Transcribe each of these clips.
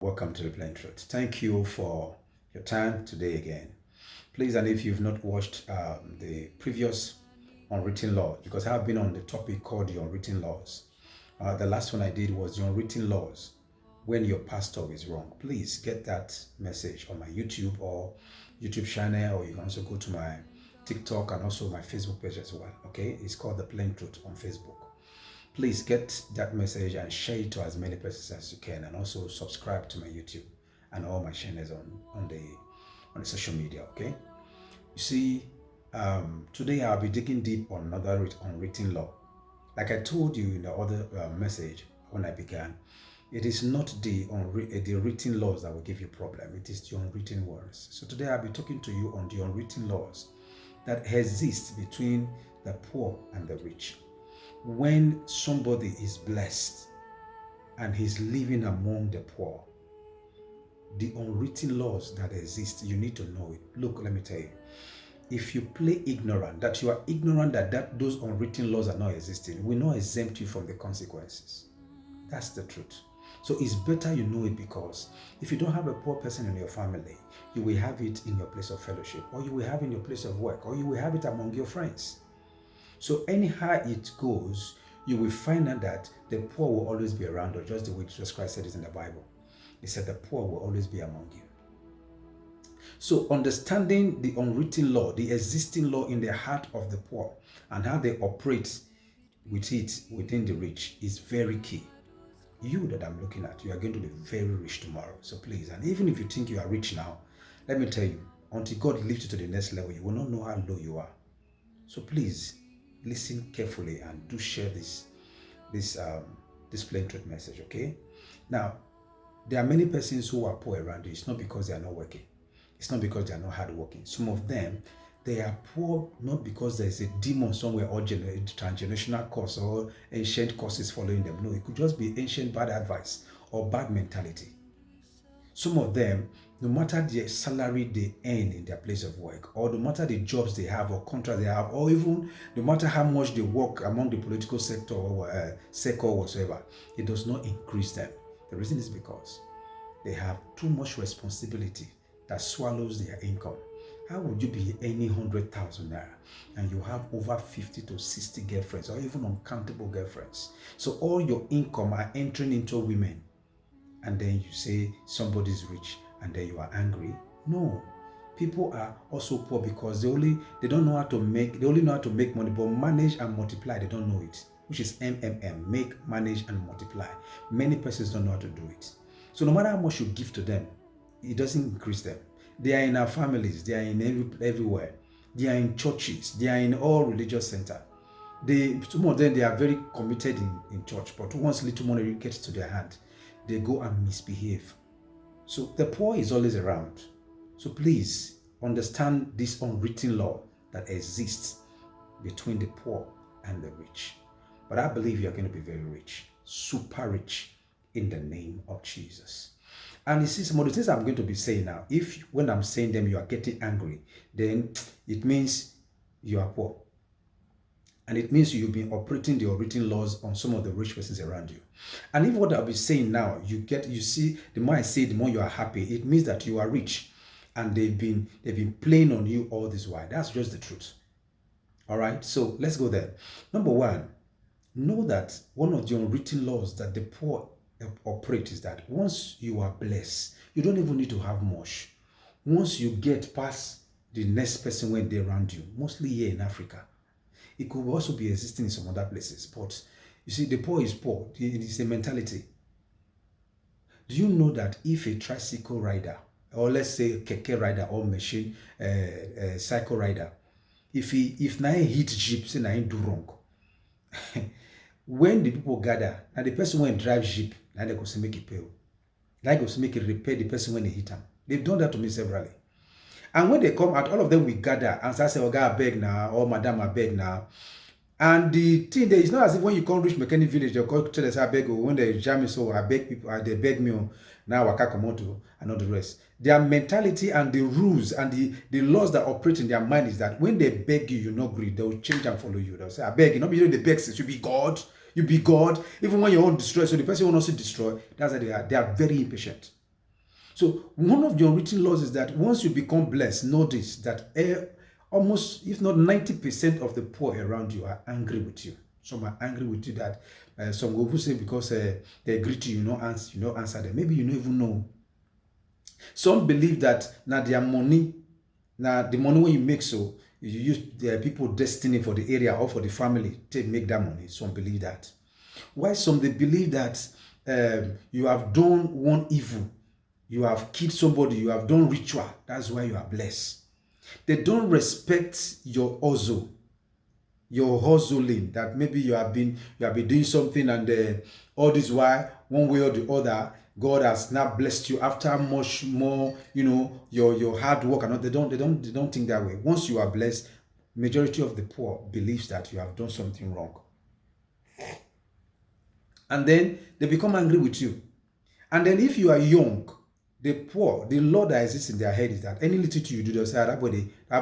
Welcome to the Plain Truth. Thank you for your time today again. Please, and if you've not watched the previous unwritten law, because I have been on the topic called the unwritten laws. The last one I did was the unwritten laws when your pastor is wrong. Please get that message on my YouTube or YouTube channel, or you can also go to my TikTok and also my Facebook page as well. Okay, it's called the Plain Truth on Facebook. Please get that message and share it to as many persons as you can, and also subscribe to my YouTube and all my channels on the social media. Okay, you see, today I'll be digging deep on another unwritten law. Like I told you in the other message when I began, it is not the written laws that will give you problem. It is the unwritten words. So today I'll be talking to you on the unwritten laws that exist between the poor and the rich. When somebody is blessed and he's living among the poor, the unwritten laws that exist, you need to know it. Look, let me tell you. If you play ignorant, that you are ignorant that those unwritten laws are not existing, will not exempt you from the consequences. That's the truth. So it's better you know it, because if you don't have a poor person in your family, you will have it in your place of fellowship, or you will have it in your place of work, or you will have it among your friends. So anyhow it goes, you will find out that the poor will always be around, or just the way Jesus Christ said it in the Bible. He said the poor will always be among you. So understanding the unwritten law, the existing law in the heart of the poor, and how they operate with it within the rich is very key. You that I'm looking at, you are going to be very rich tomorrow. So please, and even if you think you are rich now, let me tell you, until God lifts you to the next level, you will not know how low you are. So please, listen carefully and do share this plain truth message. Okay, now there are many persons who are poor around you. It's not because they are not working, it's not because they are not hardworking. Some of them, they are poor not because there is a demon somewhere, or transgenerational curse or ancient curses following them. No, it could just be ancient bad advice or bad mentality. Some of them, no matter the salary they earn in their place of work, or no matter the jobs they have or contracts they have, or even no matter how much they work among the political sector or sector whatsoever, it does not increase them. The reason is because they have too much responsibility that swallows their income. How would you be earning 100,000 naira and you have over 50 to 60 girlfriends, or even uncountable girlfriends? So all your income are entering into women, and then you say somebody's rich and then you are angry? No. People are also poor because they only know how to make money, but manage and multiply, they don't know it, which is MMM, make, manage and multiply. Many persons don't know how to do it. So no matter how much you give to them, it doesn't increase them. They are in our families, they are in everywhere. They are in churches, they are in all religious centers. Some of them, they are very committed in church, but once little money gets to their hand, they go and misbehave. So the poor is always around. So please understand this unwritten law that exists between the poor and the rich. But I believe you're going to be very rich, super rich, in the name of Jesus. And you see, some of the things I'm going to be saying now, if when I'm saying them you are getting angry, then it means you are poor. And it means you've been operating the unwritten laws on some of the rich persons around you. And if what I'll be saying now, you see, the more I say, the more you are happy, it means that you are rich. And they've been playing on you all this while. That's just the truth. All right, so let's go there. Number one, know that one of the unwritten laws that the poor operate is that once you are blessed, you don't even need to have much. Once you get past the next person when they're around you, mostly here in Africa, it could also be existing in some other places. But you see, the poor is poor. It is a mentality. Do you know that if a tricycle rider, or let's say a keke rider or machine cycle rider, if na hit jeep, say na do wrong, when the people gather, and the person when drive jeep, now they go to make it pay. Now they go to make it repair the person when they hit him. They've done that to me severally. And when they come out, all of them will gather and say, "Oh, God, I beg now," or "Madam, I beg now." And the thing there is not as if when you come reach mechanic village, they call tell us, "I beg," or when they jam me, so I beg people, they beg me, now I can't come out to, and all the rest. Their mentality and the rules and the laws that operate in their mind is that when they beg you, you not agree, they will change and follow you. They'll say, "I beg you," not be the beg, you be God, you be God. Even when you want to destroy, so the person will also destroy. That's how they are. They are very impatient. So one of the unwritten laws is that once you become blessed, notice that almost, if not 90% of the poor around you are angry with you. Some are angry with you that some go say because they agree to you, you know answer them. Maybe you don't even know. Some believe that now their money, now the money when you make, so you use the people destiny for the area or for the family to make that money. Some believe that. Why some they believe that you have done one evil, you have killed somebody, you have done ritual. That's why you are blessed. They don't respect your hustle, your hustling. That maybe you have been doing something, and all this while, one way or the other, God has now blessed you after much more, your hard work and all. They don't think that way. Once you are blessed, majority of the poor believes that you have done something wrong, and then they become angry with you. And then if you are young, the poor, the law that exists in their head is that any little thing you do, they'll say, that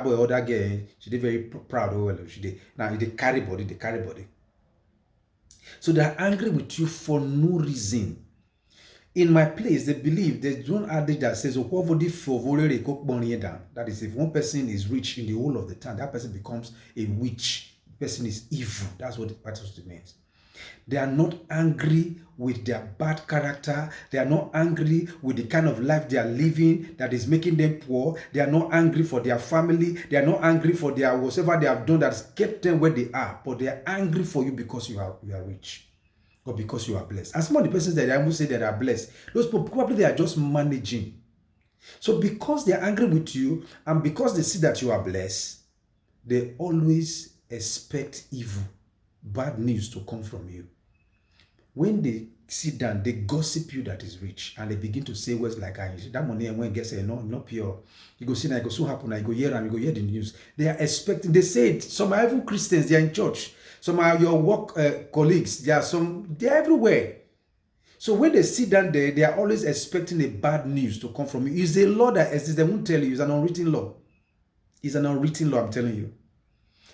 boy or that girl, she did very proud. Oh, well, she did. Now, they carry body, they carry body. So they're angry with you for no reason. In my place, they believe there's one adage that says, that is, if one person is rich in the whole of the town, that person becomes a witch. The person is evil. That's what it means. They are not angry with their bad character. They are not angry with the kind of life they are living that is making them poor. They are not angry for their family. They are not angry for their whatever they have done that has kept them where they are. But they are angry for you because you are rich, or because you are blessed. And some of the persons that I almost say that are blessed, those people probably they are just managing. So because they are angry with you and because they see that you are blessed, they always expect evil, bad news to come from you. When they sit down, they gossip you that is rich, and they begin to say words like, that money and when gets not pure. You go see now, it go so happen, I go hear and you go hear the news. They are expecting, they say it, some are even Christians, they are in church. Some are your work colleagues, they're everywhere. So when they sit down there, they are always expecting a bad news to come from you. It's a law that exists, they won't tell you, it's an unwritten law. It's an unwritten law, I'm telling you.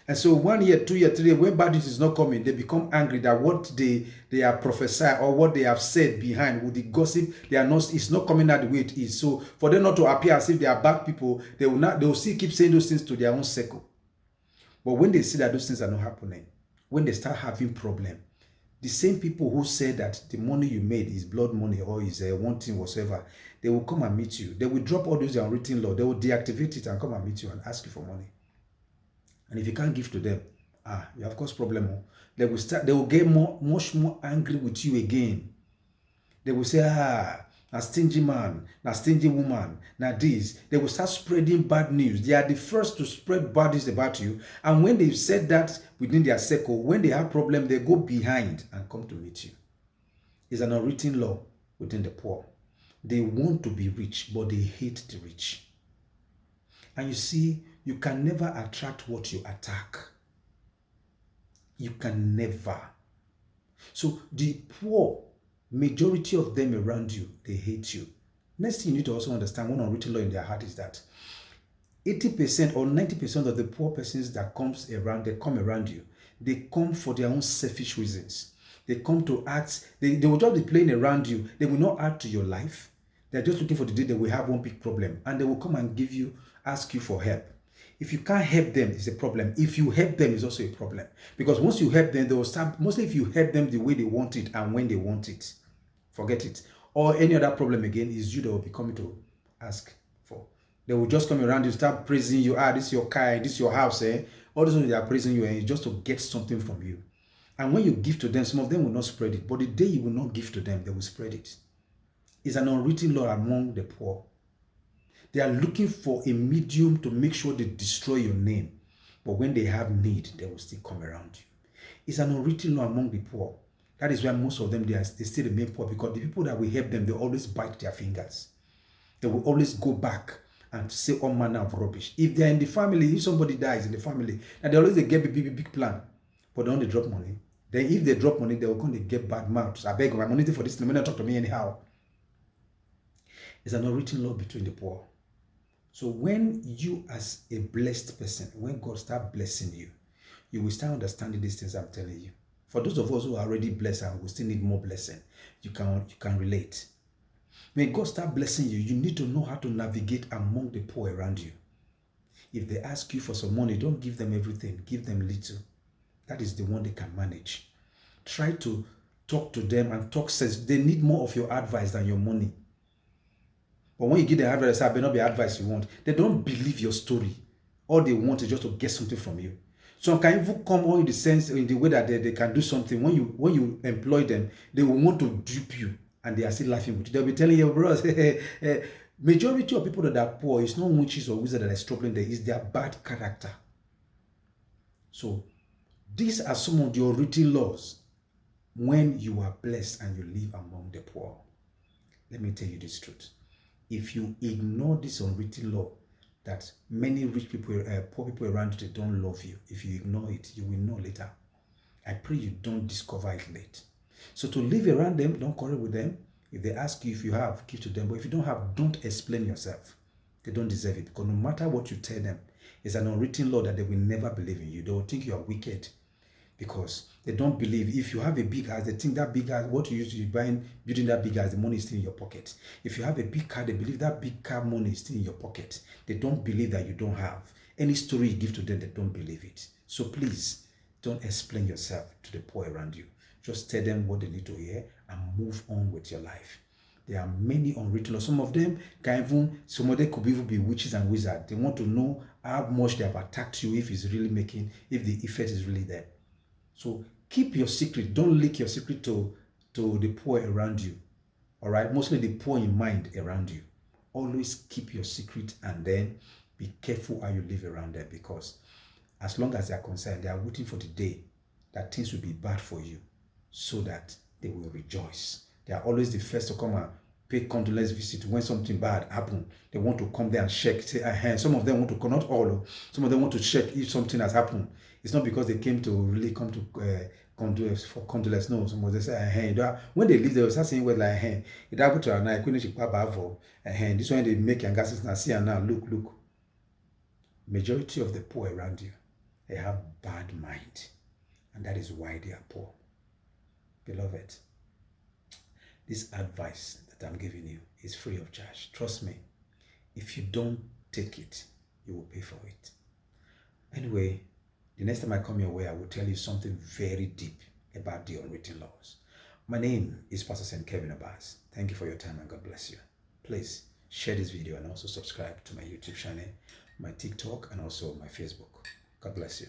And so 1 year, 2 year, 3 year, when bad news is not coming, they become angry that what they are prophesying or what they have said behind with the gossip, it's not coming out the way it is. So for them not to appear as if they are bad people, they will still keep saying those things to their own circle. But when they see that those things are not happening, when they start having problem, the same people who say that the money you made is blood money or is one thing whatsoever, they will come and meet you. They will drop all those unwritten law. They will deactivate it and come and meet you and ask you for money. And if you can't give to them, you have caused problem. They will get much more angry with you again. They will say, a stingy man, a stingy woman, now this. They will start spreading bad news. They are the first to spread bad news about you. And when they've said that within their circle, when they have problem, they go behind and come to meet you. It's an unwritten law within the poor. They want to be rich, but they hate the rich. And you see, you can never attract what you attack. You can never. So the poor, majority of them around you, they hate you. Next thing you need to also understand, one unwritten law in their heart is that 80% or 90% of the poor persons that come around you, they come for their own selfish reasons. They come to act, they will just be playing around you. They will not add to your life. They're just looking for the day they will have one big problem. And they will come and ask you for help. If you can't help them, it's a problem. If you help them, it's also a problem. Because once you help them, they will start, mostly if you help them the way they want it and when they want it, forget it. Or any other problem again, is you that will be coming to ask for. They will just come around you, start praising you. This is your car, this is your house. All those they are praising you, and just to get something from you. And when you give to them, some of them will not spread it. But the day you will not give to them, they will spread it. It's an unwritten law among the poor. They are looking for a medium to make sure they destroy your name. But when they have need, they will still come around you. It's an unwritten law among the poor. That is why most of them, they still remain poor, because the people that will help them, they always bite their fingers. They will always go back and say all manner of rubbish. If they're in the family, if somebody dies in the family, and they always get a big plan, but they only drop money. Then if they drop money, they will come to get bad mouths. I beg my money for this, they may not talk to me anyhow. It's an unwritten law between the poor. So when you as a blessed person, when God starts blessing you, you will start understanding these things I'm telling you. For those of us who are already blessed and we still need more blessing, you can relate. When God start blessing you, you need to know how to navigate among the poor around you. If they ask you for some money, don't give them everything. Give them little. That is the one they can manage. Try to talk to them and talk sense. They need more of your advice than your money. But when you give them advice, that may not be advice you want. They don't believe your story. All they want is just to get something from you. Some can even come on in the sense, in the way that they can do something. When you employ them, they will want to dupe you, and they are still laughing with you. They'll be telling you, bros, majority of people that are poor, it's not witches or wizards that are struggling there, it's their bad character. So these are some of the unwritten laws when you are blessed and you live among the poor. Let me tell you this truth. If you ignore this unwritten law that many rich people, poor people around you, they don't love you, if you ignore it, you will know later. I pray you don't discover it late. So to live around them, don't quarrel with them. If they ask you if you have, give to them. But if you don't have, don't explain yourself. They don't deserve it. Because no matter what you tell them, it's an unwritten law that they will never believe in you. They will think you are wicked. Because they don't believe. If you have a big house, they think that big house, what you used to be buying, building that big house, the money is still in your pocket. If you have a big car, they believe that big car money is still in your pocket. They don't believe that you don't have. Any story you give to them, they don't believe it. So please, don't explain yourself to the poor around you. Just tell them what they need to hear and move on with your life. There are many unwritten laws. Some of them some of them could even be witches and wizards. They want to know how much they have attacked you, if the effect is really there. So keep your secret. Don't leak your secret to the poor around you. All right? Mostly the poor in mind around you. Always keep your secret, and then be careful how you live around them, because as long as they are concerned, they are waiting for the day that things will be bad for you so that they will rejoice. They are always the first to come and pay condolence visit when something bad happens. They want to come there and check. Say, some of them want to, not all, some of them want to check if something has happened. It's not because they came to really come to condolence. No, some of them say, when they leave, they will start saying, well, like, it happened to her, this one they make and gases now, see, and now, look. Majority of the poor around you, they have bad mind, and that is why they are poor. Beloved, this advice that I'm giving you is free of charge. Trust me. If you don't take it, you will pay for it. Anyway, the next time I come your way, I will tell you something very deep about the unwritten laws. My name is Pastor St. Kevin Abbas. Thank you for your time, and God bless you. Please share this video and also subscribe to my YouTube channel, my TikTok, and also my Facebook. God bless you.